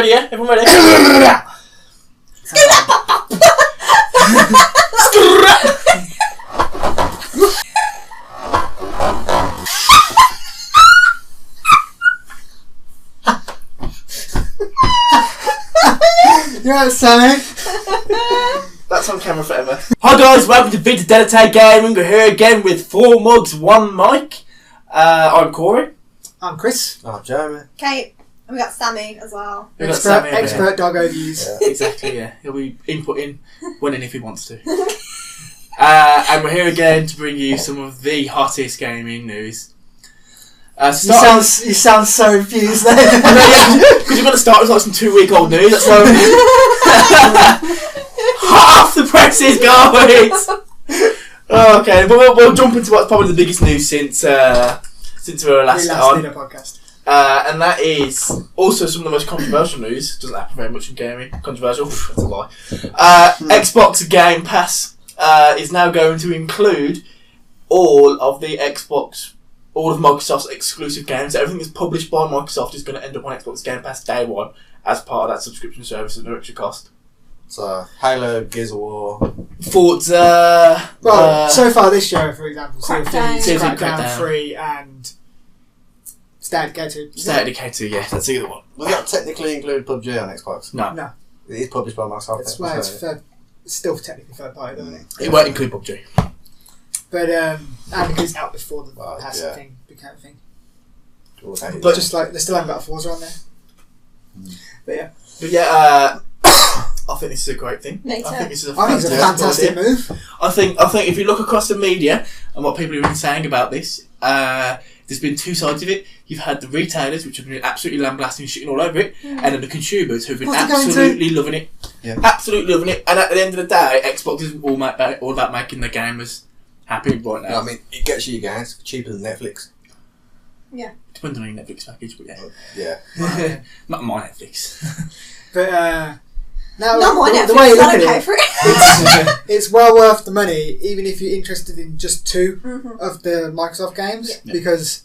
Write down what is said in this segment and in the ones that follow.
Ready, yeah? Everyone ready? You're right, Sammy. That's on camera forever. Hi guys, welcome to Vita Deditae Gaming. We're here again with 4 mugs, 1 mic. I'm Corey. I'm Chris. I'm Jeremy. Kate. And we got Sammy as well. Expert dog overviews. Yeah. Exactly, yeah. He'll be inputting when and if he wants to. And we're here again to bring you some of the hottest gaming news. You sound so confused there. Because you've got to start with like some 2-week-old news. That's why half the press is going. Okay, but we'll jump into what's probably the biggest news since we were last on. Did a podcast. And that is also some of the most controversial news. Doesn't happen very much in gaming. Controversial? That's a lie. Xbox Game Pass is now going to include all of Microsoft's exclusive games. Everything that's published by Microsoft is going to end up on Xbox Game Pass day one as part of that subscription service at no extra cost. So, Halo, Gears of War, Forza. So far this year, for example, Crackdown. Crackdown 3 and State of Decay 2. State of Decay 2, yeah, that's the other one. will that technically include PUBG on Xbox? No. It is published by Microsoft. It's still technically third party, doesn't it? It won't include PUBG. But and because it's out before the passive thing became a thing. But just like they still haven't got a Forza on there. But yeah, I think this is a great thing. Me too. I think this is a fantastic move. I think if you look across the media and what people have been saying about this, there's been two sides of it. You've had the retailers, which have been absolutely lambasting and shitting all over it, and then the consumers who've been absolutely loving it. Yeah. Absolutely loving it. And at the end of the day, Xbox is all about making the gamers happy right now. No, I mean, it gets you your games cheaper than Netflix. Yeah. Depends on your Netflix package, but yeah. Yeah. Not my Netflix. But now Not my Netflix, the way you look I don't at pay for it. it's well worth the money, even if you're interested in just 2 of the Microsoft games, because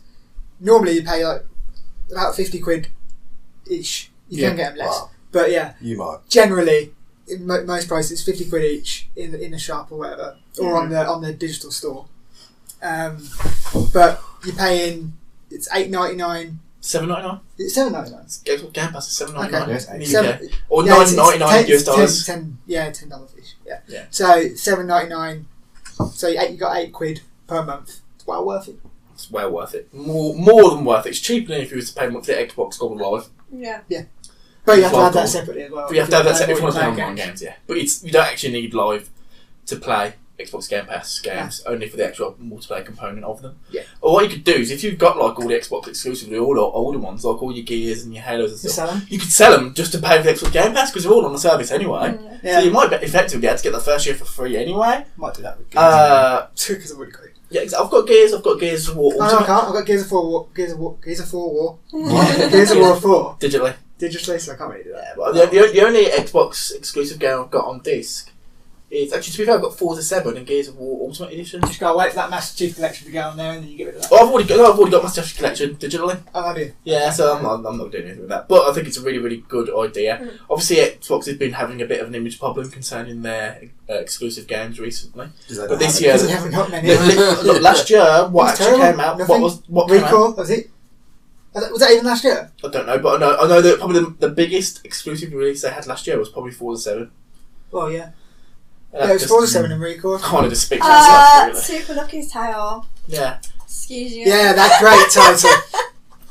normally you pay like about 50 quid each. You can get them less, but you might. Generally, in most prices, 50 quid each in the shop or whatever, or on the digital store. But you're paying it's $8.99. $7.99. It's $7.99. Xbox Game Pass is $7.99 in the UK. Or $9.99 US dollars. $10 each. Yeah. So $7.99. So you got £8 per month. It's well worth it. It's well worth it. More than worth it. It's cheaper than if you were to pay monthly Xbox Gold Live. Yeah. But you have to have that separately as well. But you have to have that separately if you want to play online games, yeah. But you don't actually need live to play Xbox Game Pass games, only for the actual multiplayer component of them. Yeah. Or what you could do is, if you've got like all the Xbox exclusively, all the older ones, like all your Gears and your Halos and stuff, you could sell them just to pay for the Xbox Game Pass because they're all on the service anyway. So you might effectively be able to get the first year for free anyway. Might do that with Gears. Because I've already got it. Yeah, I've got Gears of War. No, I can't. I've got Gears of War. Gears of War 4. Digitally, so I can't really do that. Yeah, but the only Xbox exclusive game I've got on disc is actually, to be fair, I've got Forza 7 and Gears of War Ultimate Edition. Just gotta wait for that Master Chief Collection to go on there, and then you get rid of that. Oh, I've already got Master Chief Collection digitally. Oh, have you? Yeah, so I'm not doing anything with that. But I think it's a really, really good idea. Obviously, Xbox has been having a bit of an image problem concerning their exclusive games recently. But this year, they haven't got many. Look, last year, what actually came out? What came out? Was it? Was that even last year? I don't know, but I know that probably the biggest exclusive release they had last year was probably Forza 7. Well, yeah. Yeah, it was Forza 7 and Record. Kind of just speaks for itself, really. Super Lucky's Tale. Yeah. Excuse you. Yeah, that great title.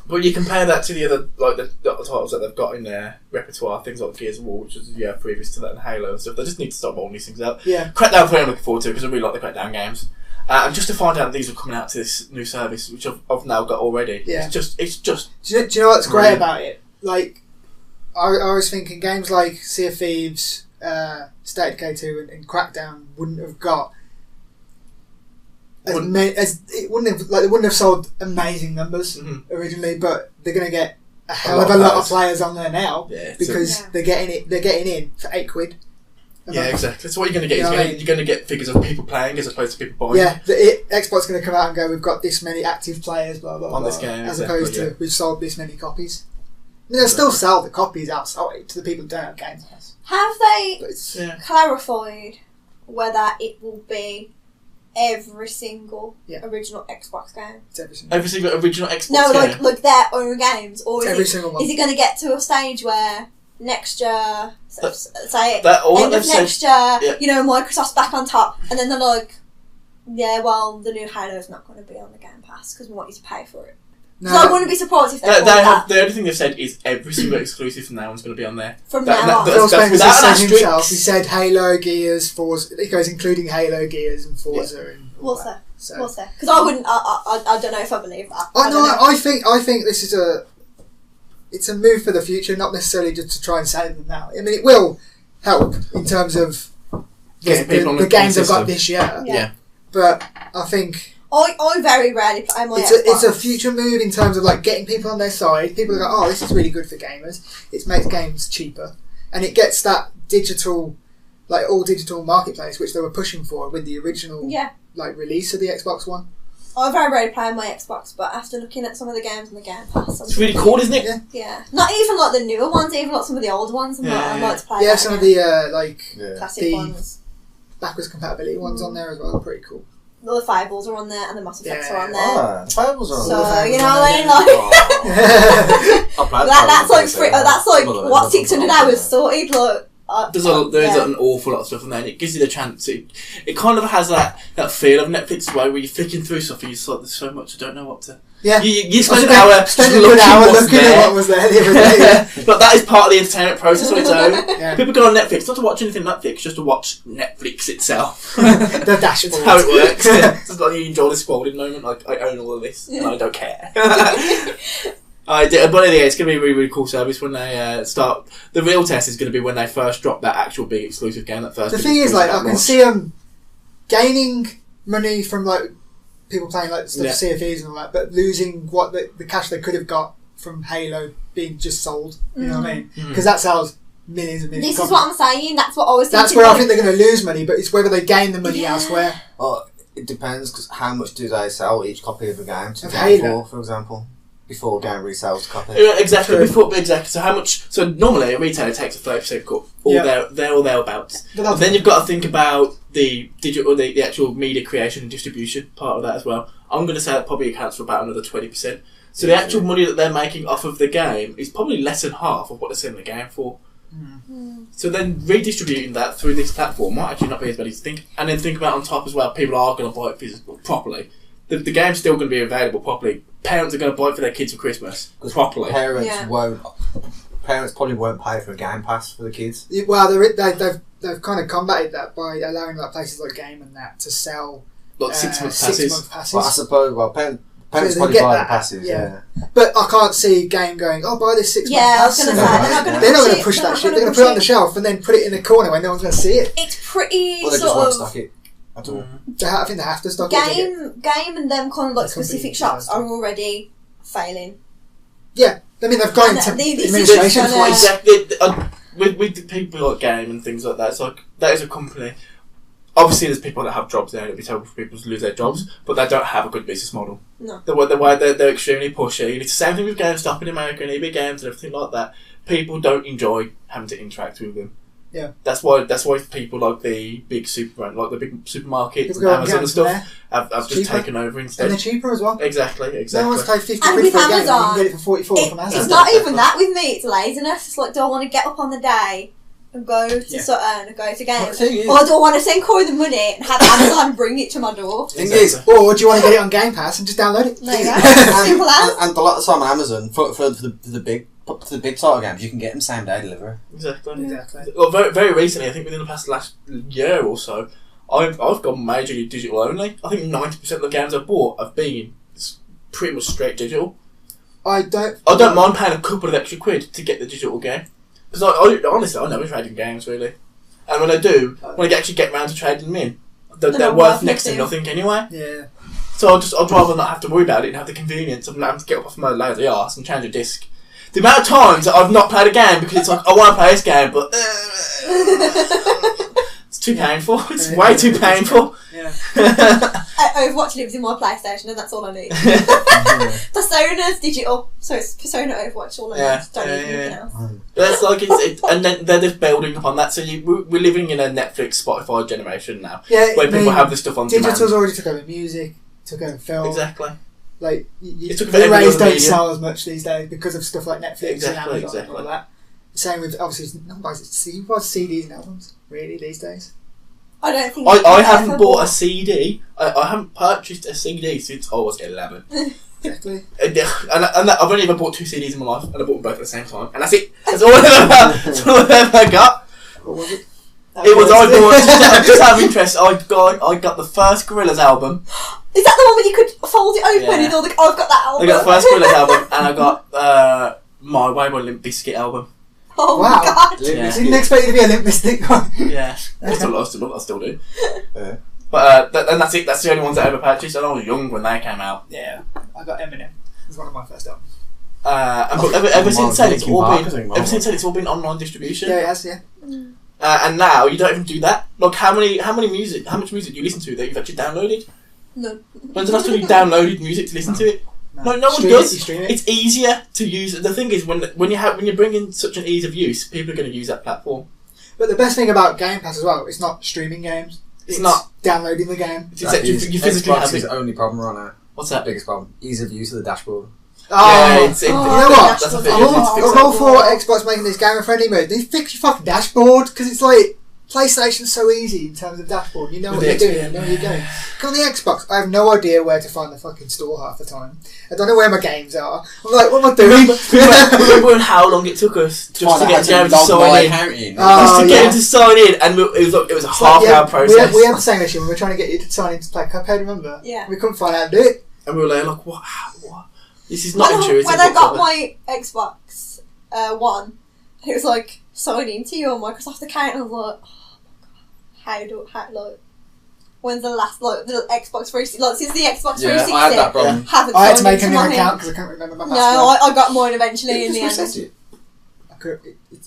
But you compare that to the other the titles that they've got in their repertoire, things like Gears of War, which was previous to that, and Halo and stuff. They just need to start rolling these things out. Yeah. Crackdown 3 I'm looking forward to because I really like the Crackdown games. And just to find out these are coming out to this new service, which I've now got already. Yeah. It's just. Do you know what's great about it? Like, I was thinking games like Sea of Thieves, State of Decay 2 and Crackdown wouldn't have got they wouldn't have sold amazing numbers originally, but they're going to get a hell of a lot of players on there now because they're getting in for £8. Yeah, exactly. So what you're going to get you're going to get figures of people playing as opposed to people buying. Yeah, Xbox is going to come out and go, we've got this many active players, blah blah blah, on this game, as opposed to we've sold this many copies. they'll still sell the copies outside to the people who don't have Game Pass. Have they But it's, clarified whether it will be every single Yeah. original Xbox game? it's every single. Every single original Xbox No, game. like their own games, or It's is every it, single one. is it going to get to a stage where next year, say all end that of they've next year, yeah. you know, Microsoft's back on top, and then they're like, yeah, well, the new Halo is not going to be on the Game Pass because we want you to pay for it. No, So I wouldn't be surprised if they They call that have, the only thing they've said is every single exclusive from now on's going to be on there. from that- now on. that- Phil that's Spencer without an said asterisk. himself. He said Halo, Gears, Forza. It goes including Halo, Gears, and Forza. And all We'll that. see. So. We'll see. Because I wouldn't. I don't know if I believe that. I don't know. I think this is it's a move for the future, not necessarily just to try and save them now. I mean, it will help in terms of Getting people on the the games I've system. got this year. Yeah. But I think I very rarely play my it's a Xbox. future move in terms of like getting people on their side. People go, oh, this is really good for gamers. It makes games cheaper, and it gets that digital, like all digital marketplace, which they were pushing for with the original Yeah. like release of the Xbox One. I very rarely play on my Xbox, but after looking at some of the games on the Game Pass, I'm It's really cool, isn't it? Yeah. Yeah, not even like the newer ones, even like some of the older ones. I'd like to play. Yeah, that some of again. the like Yeah. classic the ones. backwards compatibility ones on there as well. Pretty cool. The Fables are on there, and the Mass Effects are on there. Ah, the Fables are on So there. you know what I mean, like I played that's like Fables, free, yeah. that's like Some of them what are 600 on hours there. sorted. Like There's yeah. an awful lot of stuff on there, and it gives you the chance. It kind of has that feel of Netflix way where you're flicking through stuff and you're just like, there's so much I don't know what to. Yeah. You spend an hour spent just a good hour what's looking there. at what was there the other day. But that is part of the entertainment process on its own. Yeah. People go on Netflix not to watch anything Netflix, just to watch Netflix itself. The dashboard. That's how it works. It's just like you enjoy the scrolling moment. Like I own all of this and I don't care. But yeah, it's going to be a really, really cool service when they start. The real test is going to be when they first drop that actual big exclusive game. That first. The big thing is, exclusive like, I at can launch. see them gaining money from like people playing like stuff Yeah. CFEs and all that, but losing what the cash they could have got from Halo being just sold. You know what I mean? Mhm. Because that sells millions and millions. This of is copies. what I'm saying. That's what I was thinking. That's where I like, think they're going to lose money, but it's whether they gain the money Yeah. elsewhere. Well, it depends, because how much do they sell each copy of a game to Of game Halo. for example, before a game resells the copy? Yeah, exactly. True. Exactly. So how much? So normally a retailer takes a 30% cut, or Yeah. thereabouts. But then you've got to think about the digital, the actual media creation and distribution part of that as well. I'm going to say that probably accounts for about another 20%. So the actual money that they're making off of the game is probably less than half of what they're selling the game for. So then redistributing that through this platform might actually not be as bad as you think. And then think about on top as well, people are going to buy it physical properly. The game's still going to be available properly. Parents are going to buy it for their kids for Christmas properly. Parents Yeah. won't. Parents probably won't pay for a Game Pass for the kids. Well, they've kind of combated that by allowing like places like Game and that to sell Like 6 month passes. 6 month passes. But I suppose, parents they probably get buy the that, passes. yeah. Yeah. But I can't see Game going, oh, buy this 6 month Yeah, I was pass. going to and say all they're that. not going to They're not going to push push it. that shit. They're going to put it on the shelf and then put it in a corner where no one's going to see it. It's pretty Well, they just sort won't of stock it at all. I think they have to stock it. game and them kind of like That company specific decides shops to. are already failing. Yeah, I mean they've gone And into this is administration just for gonna- Exactly. With the people like Game and things like that, it's like that is a company. Obviously, there's people that have jobs there, and it'd be terrible for people to lose their jobs, but they don't have a good business model. No. The way they're extremely pushy. It's the same thing with GameStop in America and EB Games and everything like that. People don't enjoy having to interact with them. Yeah. That's why people like the big like the big supermarkets People and go Amazon and stuff there, have just cheaper. taken over and instead. they're cheaper as well. Exactly. No one's paid 50 And quid with for a game. You Amazon, can get it for 44 from Amazon. It's not even that with me, it's laziness. It's like, do I want to get up on the day and go to Yeah. Sutton and go to Well, games? the thing is- Or do I want to send Corey the money and have Amazon bring it to my door? Thing is, Or do you want to get it on Game Pass and just download it? There you go. and, Simple as. and a lot of the time on Amazon for the big title games, you can get them same day delivery. Exactly. Exactly. Well, very recently, I think within the last year or so, I've gone majorly digital only. I think 90% of the games I've bought have been pretty much straight digital. I don't mind paying a couple of extra quid to get the digital game. Because I honestly, I never trade in games really. And when I do, when I actually get round to trading them in, they're worth next to nothing anyway. Yeah. So I'd rather not have to worry about it and have the convenience of not having to get up off my lazy arse and change a disc. The amount of times that I've not played a game because it's like, I want to play this game, but it's too painful. It's way too painful. Yeah. Overwatch lives in my PlayStation, and that's all I need. Persona's digital, so it's Persona, Overwatch, all I need. Don't need anything else. That's like and then they're just building upon that. So we're living in a Netflix, Spotify generation now, where people have this stuff on digital's demand. already took over music, took over film. Exactly. Like It took over the every rays other don't medium. sell as much these days because of stuff like Netflix and Amazon Exactly. and all that. Same with obviously nobody buys CDs and albums really these days. I don't think I haven't bought a CD. I haven't purchased a CD since I was 11. Exactly. And I've only ever bought 2 CDs in my life, and I bought them both at the same time, and that's it. That's all I've ever got. What was it? It was I bought just out of interest. I got the first Gorillaz album. Is that the one where you could fold it open Yeah. and all the? I've got that album. I got the first Gorillaz album, and I got My Way by Limp Bizkit album. Oh Wow. my god! Yeah. I didn't expect you to be a Limp Bizkit guy. Yeah, I still do. Yeah. But and that's it. That's the only ones I ever purchased, and I was young when they came out. Yeah, I got Eminem. It was one of my first albums. But ever since then, it's all been online distribution. Yeah, it has. Yeah. And now you don't even do that. Like how much music do you listen to that you've actually downloaded? No. When's the last time you downloaded music to listen to it? No one Stream does. It, you stream it. It's easier to use. The thing is, when you bring in such an ease of use, people are going to use that platform. But the best thing about Game Pass as well, it's not streaming games. It's not downloading the game. It's you physically have Xbox's it. only problem right now. What's that? Biggest problem. Ease of use of the dashboard. Yeah, You know what? That's a I'm thing. I'm all for Xbox making this gamer friendly mode. They fix your fucking dashboard because it's like PlayStation's so easy in terms of dashboard. You know With what you're the doing. You know where you're going. On the Xbox, I have no idea where to find the fucking store half the time. I don't know where my games are. I'm like, what am I doing? Remember how long it took us just to get Jeremy to sign in? Just to get him to sign in, and it was a half-hour process. We had the same issue when we were trying to get you to sign in to play Cuphead, remember? Yeah. We couldn't find out how to do it. And we were like, what? This is not intuitive. When I got whatsoever. my Xbox One, it was like sign into your Microsoft account, and I was like, oh my god, how when's the last the Xbox 360? Like since the Xbox 360, I had that problem. haven't I had to signed make a into new mine. account because I can't remember my No, password. I got mine eventually in the end.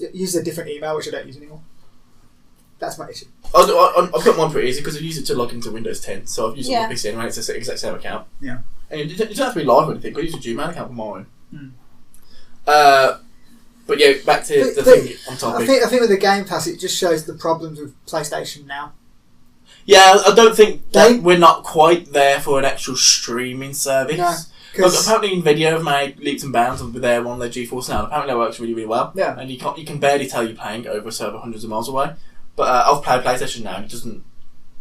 It used a different email which I don't use anymore. That's my issue. I've got mine pretty easy because I've used it to log into Windows 10, so I've used it on my PC anyway. It's the exact same account. Yeah. And you don't have to be live or anything. I use a Gmail account for mine. Mm. But yeah, back to the thing on topic. I think with the Game Pass, it just shows the problems with PlayStation now. Yeah, I don't think that we're not quite there for an actual streaming service. No, Look, apparently Nvidia have made leaps and bounds with their one, their GeForce Now. Apparently that works really, really well. Yeah. And you can barely tell you're playing over a server hundreds of miles away. But I've played PlayStation Now, and it doesn't.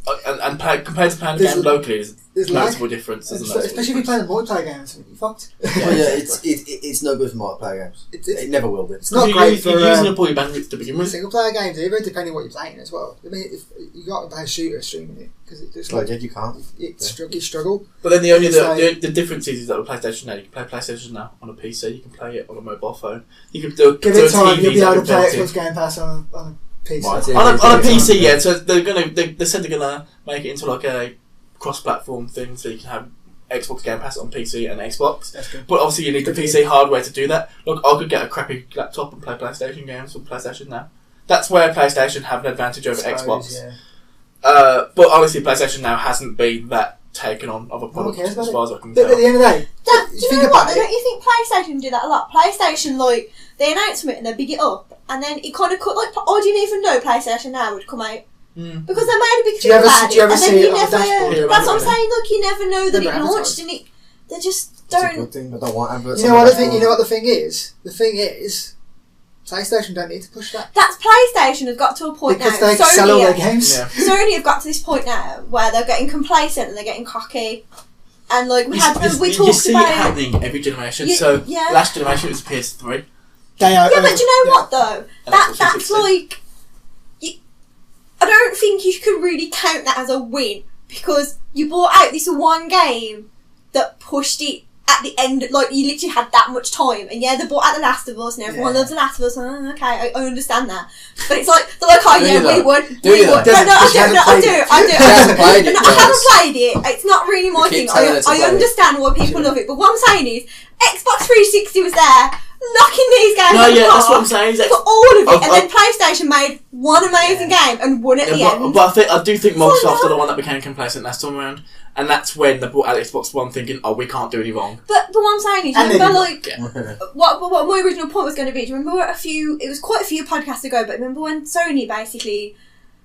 Compared to playing the game locally, there's noticeable difference. Especially if you play the multiplayer games, you're fucked. It's no good for multiplayer games. It never will be. It's not great for you're using up all your bandwidth to begin with. single player games either, depending on what you're playing as well. I mean, if you got to play a shooter streaming it because it just You can't. you struggle. But then the It's difference is that with PlayStation Now, you can play PlayStation Now on a PC, you can play it on a mobile phone. You can do Give it time, you'll be able to play Xbox Game Pass on a PC. On a PC, yeah. So they said they're gonna make it into like a cross-platform thing, so you can have Xbox Game Pass on PC and Xbox. That's good. But obviously, you need the PC hardware to do that. Look, I could get a crappy laptop and play PlayStation games with PlayStation Now. That's where PlayStation have an advantage over Xbox. Yeah. But honestly, PlayStation Now hasn't been that taken on of a product as far as I can But tell. at the end of the day, Do you know what? Don't you think PlayStation do that a lot? PlayStation, like, they announce something and they big it up, and then it kind of cut, like, I didn't even know PlayStation Now would come out. Because they made a big thing about it, and then you never. That's what I'm saying. Look, you never know that it launched, and they just don't. It's a good thing, but I don't want adverts. You know what the thing is? The thing is, PlayStation don't need to push that. That's PlayStation have got to a point because now. they sell all their games. Yeah. Sony have got to this point now where they're getting complacent and they're getting cocky. And like we You talked see about it happening every generation. Yeah. Last generation it was PS3. They are, yeah, but do you know what though? That's 360. like. I don't think you can really count that as a win because you brought out this one game that pushed it at the end. Like you literally had that much time, and yeah, they brought out The Last of Us, and everyone loves The Last of Us. Okay, I understand that, but it's like they're like, oh yeah, we won. Do you? No, I do. I haven't played it. It's not really my thing. I understand why people love it, but what I'm saying is, Xbox 360 was there. knocking these games No, out of the yeah, that's park what I'm saying. for all of it, I've- and then PlayStation made one amazing game and won at the end. But I do think So Microsoft are no. the one that became complacent last time around, and that's when they brought out Xbox One, thinking, "Oh, we can't do any wrong." But what I'm saying is, And you they remember, did like, what my original point was going to be, do you remember it was quite a few podcasts ago, but remember when Sony basically,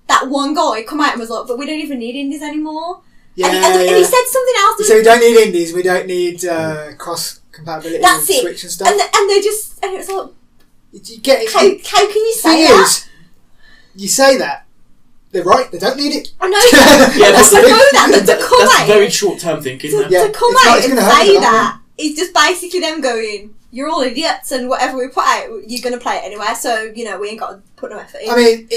that one guy come out and was like, but we don't even need indies anymore? Yeah, and he said something else. So we don't need indies. We don't need cross compatibility. That's with it. Switch and stuff. And they just, and it was like, You get how can you say thing that? is, you say that they're right. They don't need it. I know that. Yeah, that's but to know that, but to come that's out, very short-term thinking. though. Yeah, to come it's not- out it's and gonna hurt say you, that is just basically them going, you're all idiots, and whatever we put out, you're going to play it anyway, so, you know, we ain't got to put no effort in. I mean,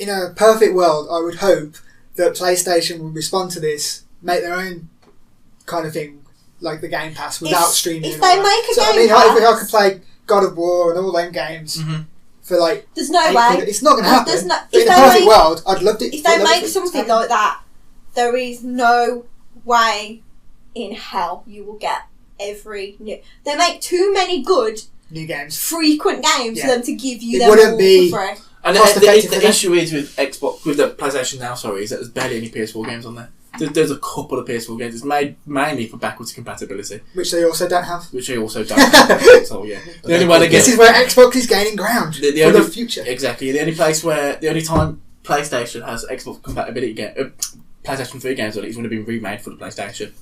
in a perfect world, I would hope that PlayStation would respond to this, make their own kind of thing, like the Game Pass, without streaming. if and all they that. make a so, Game I mean, if I Pass- could play God of War and all them games for like, There's no £8, way. it's not going to happen. There's no- But if in a they perfect make- world, I'd love it. If they make something like that, there is no way in hell you will get every new... They make too many good, new games. frequent games for Yeah. them to give you It them wouldn't all be- for free. And Cost effective for the them. issue is with Xbox, with the PlayStation now, is that there's barely any PS4 games on there. There's a couple of PS4 games. It's made mainly for backwards compatibility, Which they also don't have. which I also don't have. So, yeah. The only way to This get... is where Xbox is gaining ground The for only- the future. Exactly. The only time PlayStation has Xbox compatibility PlayStation 3 games on it is when they've been remade for the PlayStation.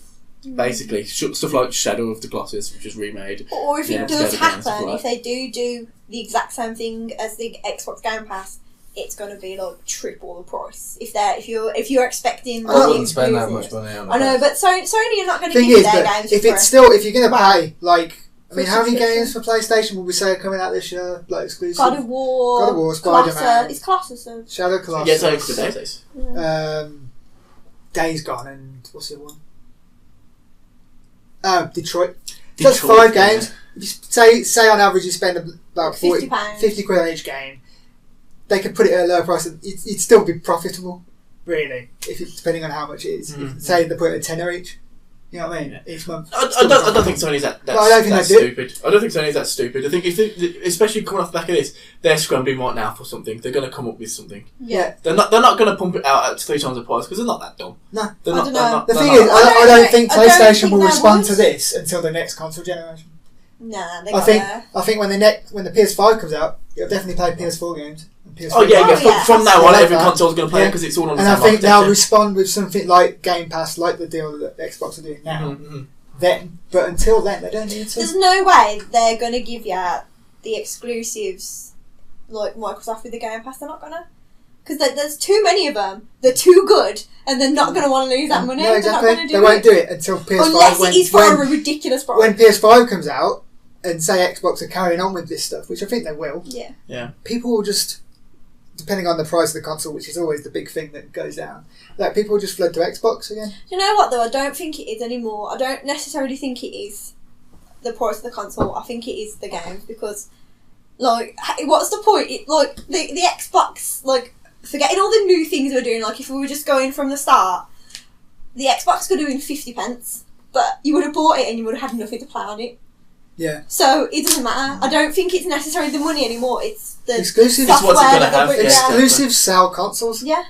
Basically, stuff like Shadow of the Colossus, which is remade. Or if Yeah, it does together games, happen, right. if they do the exact same thing as the Xbox Game Pass, it's going to be like triple the price. If you're expecting, I all the wouldn't spend that exclusives. much money on it. I know, but Sony are not going to Thing give you is, their but games if for it's free. still, if you're going to pay, like, I mean, For how many subscription. games for PlayStation will we say are coming out this year, like exclusive? God of War, God of War, Spider-Man. Colossus. It's Colossus. Shadow Yeah, Colossus. it's only a couple of days. Days Gone and what's the other one? Detroit. So that's 5 yeah. games. If you say on average you spend about 40, £50. 50 quid on each game. They could put it at a lower price. It'd still be profitable, really, if it, depending on how much it is. Mhm. Say they put it at tenner each. You know what I mean? Each month. I don't think Sony's that No, I don't think that's they do. stupid. I don't think Sony's that stupid. I think especially coming off the back of this, they're scrambling right now for something. They're going to come up with something. Yeah. They're not going to pump it out at 3 times the price because they're not that dumb. No. They're I not. don't They're know. not The they're thing not- is, I don't think I don't PlayStation think will they respond would. to this until the next console generation. Nah, they I got think there. I think when the PS5 comes out, you'll definitely play PS4 games. And PS4 Oh yeah, games. yeah. yeah, From now on, absolutely. every console's going to play it Yeah. because it's all on the And I same think they'll architecture. respond with something like Game Pass, like the deal that Xbox are doing now. Mhm. Then, but until then, they don't need to. There's no way they're going to give you the exclusives like Microsoft with the Game Pass. They're not going to. Because there's too many of them. They're too good. And they're not going to want to lose that money. No, They're exactly. not going to They do won't it. do it until PS5. Unless when, it is for a when, ridiculous price. when PS5 comes out, and say Xbox are carrying on with this stuff, which I think they will. Yeah. People will just, depending on the price of the console, which is always the big thing that goes down, like people will just flood to Xbox again. You know what though? I don't think it is anymore. I don't necessarily think it is the price of the console. I think it is the games because, like, what's the point? Like the Xbox, like forgetting all the new things we're doing. Like if we were just going from the start, the Xbox could do in 50 pence, but you would have bought it and you would have had nothing to play on it. Yeah. So it doesn't matter. I don't think it's necessarily the money anymore. It's the Exclusives. It's what's it software gonna that have, they bring yeah. down. Exclusives sell consoles. Yeah,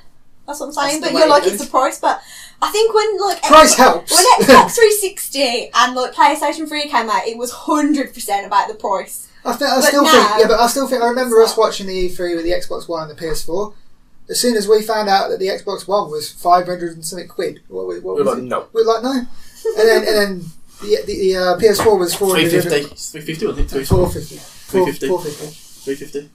that's what I'm saying. That's But the you're way like, it it's is. the price. But I think when like Price Xbox, helps. when Xbox 360 and like PlayStation 3 came out, it was 100% about the price. I But still now- think. Yeah, but I still think. I remember It's us not. watching the E3 with the Xbox One and the PS4. As soon as we found out that the Xbox One was 500 and something quid, what We're was like, it? no. We're like, no. And then the PS4 was 400. 350. It's 350, I think. 450. 350. 450. 350.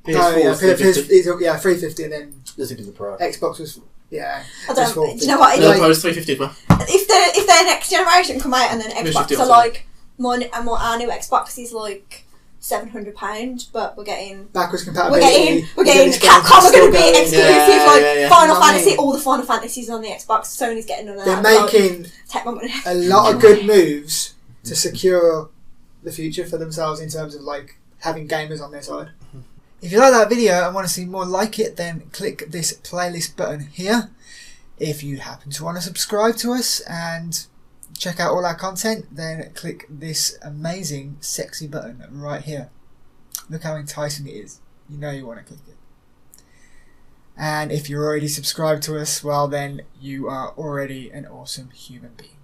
Oh, PS4 yeah, was 350. yeah, 350, and then Just think of the price. Xbox was I was don't. 450. Do you know what? No, Like- it was 350 as well. If their next generation come out and then Xbox 350 are also. like our new Xbox is like £700, but we're getting. backwards We're compatibility. getting this Capcom are going to still be going. exclusive, Yeah, like yeah. Final You know what I Fantasy. mean? All the Final Fantasies on the Xbox. Sony's getting none of They're that. making Take my money. a lot of good moves to secure the future for themselves in terms of like having gamers on their side. If you like that video and want to see more like it, then click this playlist button here. If you happen to want to subscribe to us and check out all our content, then click this amazing, sexy button right here. Look how enticing it is. You know you want to click it. And if you're already subscribed to us, well then you are already an awesome human being.